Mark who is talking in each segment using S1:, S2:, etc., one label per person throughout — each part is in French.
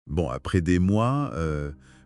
S1: Bon, après des mois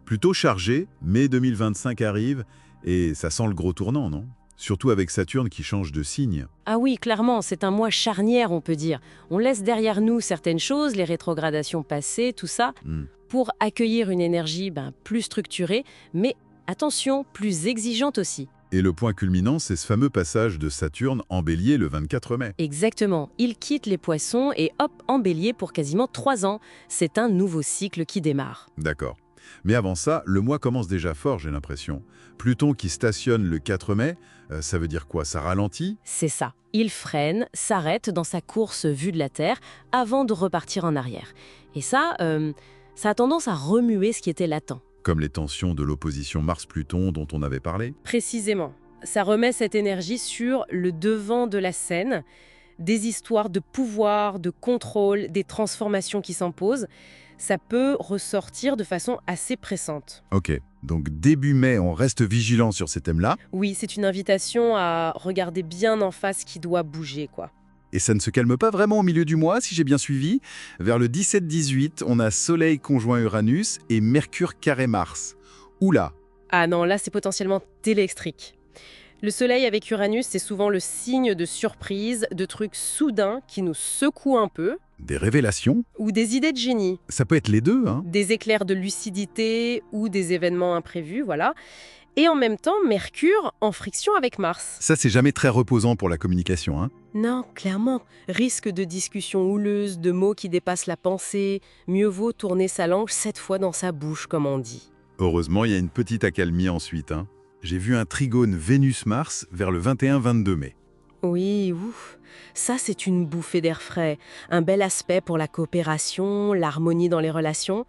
S1: plutôt chargés, mai 2025 arrive et ça sent le gros tournant, non? Surtout avec Saturne qui change de signe.
S2: Ah oui, clairement, c'est un mois charnière, on peut dire. On laisse derrière nous certaines choses, les rétrogradations passées, tout ça,
S1: Hmm.
S2: pour accueillir une énergie plus structurée, mais attention, plus exigeante aussi.
S1: Et le point culminant, c'est ce fameux passage de Saturne en Bélier le 24 mai.
S2: Exactement, il quitte les poissons et hop, en bélier pour quasiment 3 ans. C'est un nouveau cycle qui démarre.
S1: D'accord. Mais avant ça, le mois commence déjà fort, j'ai l'impression. Pluton qui stationne le 4 mai, ça veut dire quoi? Ça ralentit?
S2: C'est ça. Il freine, s'arrête dans sa course vue de la Terre avant de repartir en arrière. Et ça a tendance à remuer ce qui était latent.
S1: Comme les tensions de l'opposition Mars-Pluton dont on avait parlé?
S2: Précisément. Ça remet cette énergie sur le devant de la scène, des histoires de pouvoir, de contrôle, des transformations qui s'imposent. Ça peut ressortir de façon assez pressante.
S1: Ok, donc début mai, on reste vigilant sur ces thèmes-là.
S2: Oui, c'est une invitation à regarder bien en face ce qui doit bouger, quoi.
S1: Et ça ne se calme pas vraiment au milieu du mois, si j'ai bien suivi. Vers le 17-18, on a Soleil conjoint Uranus et Mercure carré Mars. Oula,
S2: Ah non, là c'est potentiellement téléextrique. Le Soleil avec Uranus, c'est souvent le signe de surprise, de trucs soudains qui nous secouent un peu,
S1: des révélations?
S2: ou des idées de génie,
S1: Ça peut être les deux, hein?
S2: des éclairs de lucidité ou des événements imprévus, voilà. Et en même temps, Mercure en friction avec Mars.
S1: Ça, c'est jamais très reposant pour la communication, hein?
S2: Non, clairement. Risque de discussions houleuses, de mots qui dépassent la pensée. Mieux vaut tourner sa langue 7 fois dans sa bouche, comme on dit.
S1: Heureusement, il y a une petite accalmie ensuite, hein. J'ai vu un trigone Vénus-Mars vers le 21-22 mai.
S2: Oui, ouf. Ça, c'est une bouffée d'air frais. Un bel aspect pour la coopération, l'harmonie dans les relations,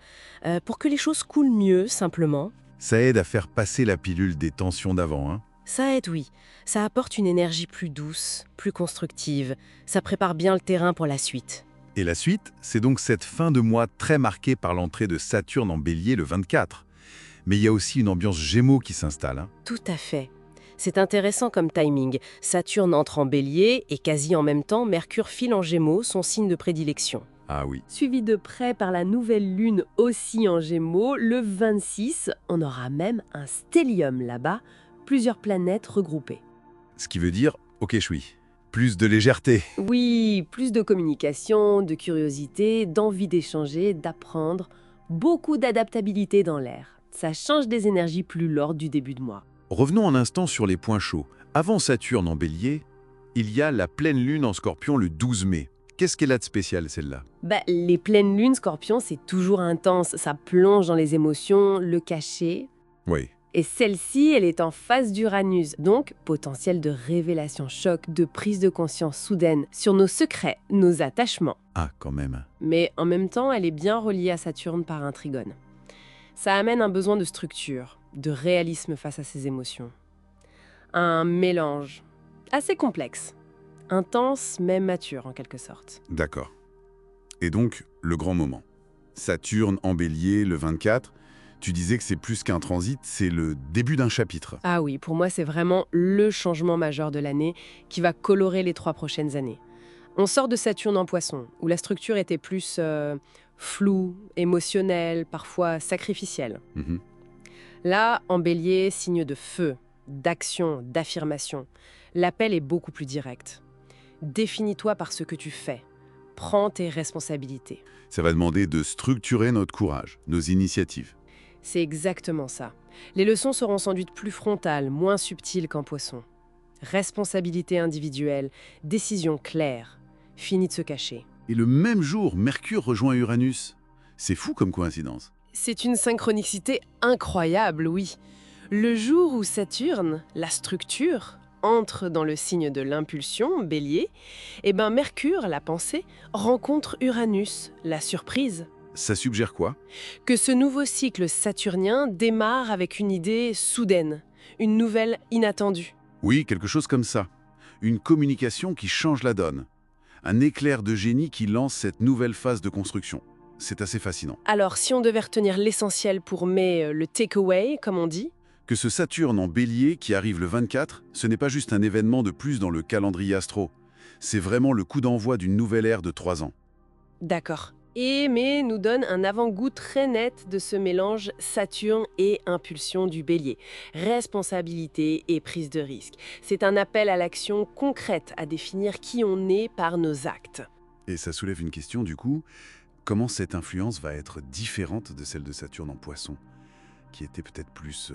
S2: pour que les choses coulent mieux, simplement.
S1: Ça aide à faire passer la pilule des tensions d'avant, hein?
S2: Ça aide, oui. Ça apporte une énergie plus douce, plus constructive. Ça prépare bien le terrain pour la suite.
S1: Et la suite, c'est donc cette fin de mois très marquée par l'entrée de Saturne en Bélier le 24. Mais il y a aussi une ambiance Gémeaux qui s'installe, hein?
S2: Tout à fait. C'est intéressant comme timing. Saturne entre en bélier et quasi en même temps, Mercure file en Gémeaux, son signe de prédilection.
S1: Ah oui.
S2: Suivi de près par la nouvelle lune aussi en Gémeaux, le 26, on aura même un stellium là-bas, plusieurs planètes regroupées.
S1: Ce qui veut dire, ok choui, plus de légèreté.
S2: Oui, plus de communication, de curiosité, d'envie d'échanger, d'apprendre, beaucoup d'adaptabilité dans l'air. Ça change des énergies plus lourdes du début de mois.
S1: Revenons un instant sur les points chauds. Avant Saturne en Bélier, il y a la pleine lune en Scorpion le 12 mai. Qu'est-ce qu'elle a de spécial, celle-là?
S2: Les pleines lunes Scorpion, c'est toujours intense. Ça plonge dans les émotions, le cachet.
S1: Oui.
S2: Et celle-ci, elle est en phase d'Uranus, donc potentiel de révélation choc, de prise de conscience soudaine sur nos secrets, nos attachements.
S1: Ah, quand même.
S2: Mais en même temps, elle est bien reliée à Saturne par un trigone. Ça amène un besoin de structure, de réalisme face à ses émotions. Un mélange assez complexe, intense mais mature en quelque sorte.
S1: D'accord. Et donc, le grand moment. Saturne en Bélier le 24, tu disais que c'est plus qu'un transit, c'est le début d'un chapitre.
S2: Ah oui, pour moi c'est vraiment le changement majeur de l'année qui va colorer les 3 prochaines années. On sort de Saturne en Poisson, où la structure était plus floue, émotionnelle, parfois sacrificielle.
S1: Mhm.
S2: Là, en Bélier, signe de feu, d'action, d'affirmation. L'appel est beaucoup plus direct. Définis-toi par ce que tu fais. Prends tes responsabilités.
S1: Ça va demander de structurer notre courage, nos initiatives.
S2: C'est exactement ça. Les leçons seront sans doute plus frontales, moins subtiles qu'en Poisson. Responsabilité individuelle, décision claire. Fini de se cacher.
S1: Et le même jour, Mercure rejoint Uranus. C'est fou comme coïncidence.
S2: C'est une synchronicité incroyable, oui. Le jour où Saturne, la structure, entre dans le signe de l'impulsion, Bélier, Mercure, la pensée, rencontre Uranus, la surprise.
S1: Ça suggère quoi?
S2: Que ce nouveau cycle saturnien démarre avec une idée soudaine, une nouvelle inattendue.
S1: Oui, quelque chose comme ça. Une communication qui change la donne. Un éclair de génie qui lance cette nouvelle phase de construction. C'est assez fascinant.
S2: Alors, si on devait retenir l'essentiel pour mai, le takeaway, comme on dit,
S1: Que ce Saturne en Bélier qui arrive le 24, ce n'est pas juste un événement de plus dans le calendrier astro. C'est vraiment le coup d'envoi d'une nouvelle ère de 3 ans.
S2: d'accord. mais nous donne un avant-goût très net de ce mélange Saturne et impulsion du Bélier. Responsabilité et prise de risque. C'est un appel à l'action concrète, à définir qui on est par nos actes.
S1: Et ça soulève une question du coup, comment cette influence va être différente de celle de Saturne en Poisson, qui était peut-être plus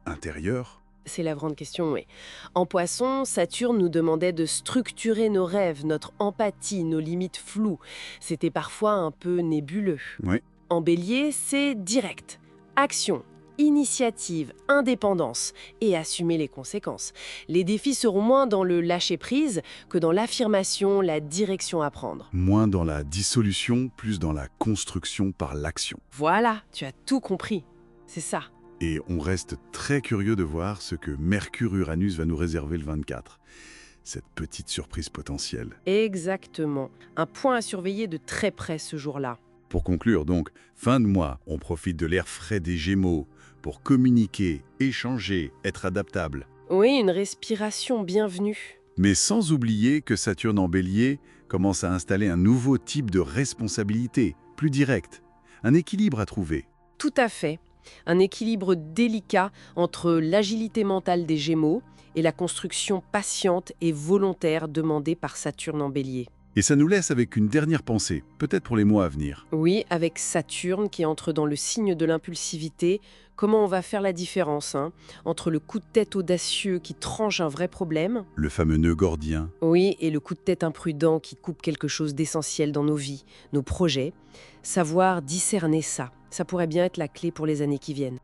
S1: intérieure?
S2: C'est la grande question, oui. En Poisson, Saturne nous demandait de structurer nos rêves, notre empathie, nos limites floues. C'était parfois un peu nébuleux.
S1: Oui.
S2: En Bélier, c'est direct. Action, initiative, indépendance et assumer les conséquences. Les défis seront moins dans le lâcher-prise que dans l'affirmation, la direction à prendre.
S1: Moins dans la dissolution, plus dans la construction par l'action.
S2: Voilà, tu as tout compris. C'est ça.
S1: Et on reste très curieux de voir ce que Mercure-Uranus va nous réserver le 24. Cette petite surprise potentielle.
S2: Exactement. Un point à surveiller de très près ce jour-là.
S1: Pour conclure donc, fin de mois, on profite de l'air frais des Gémeaux pour communiquer, échanger, être adaptable.
S2: Oui, une respiration bienvenue.
S1: Mais sans oublier que Saturne en Bélier commence à installer un nouveau type de responsabilité, plus direct. Un équilibre à trouver.
S2: Tout à fait. Un équilibre délicat entre l'agilité mentale des Gémeaux et la construction patiente et volontaire demandée par Saturne en Bélier.
S1: Et ça nous laisse avec une dernière pensée, peut-être pour les mois à venir.
S2: Oui, avec Saturne qui entre dans le signe de l'impulsivité, comment on va faire la différence entre le coup de tête audacieux qui tranche un vrai problème,
S1: Le fameux nœud gordien.
S2: oui, et le coup de tête imprudent qui coupe quelque chose d'essentiel dans nos vies, nos projets. Savoir discerner ça, ça pourrait bien être la clé pour les années qui viennent.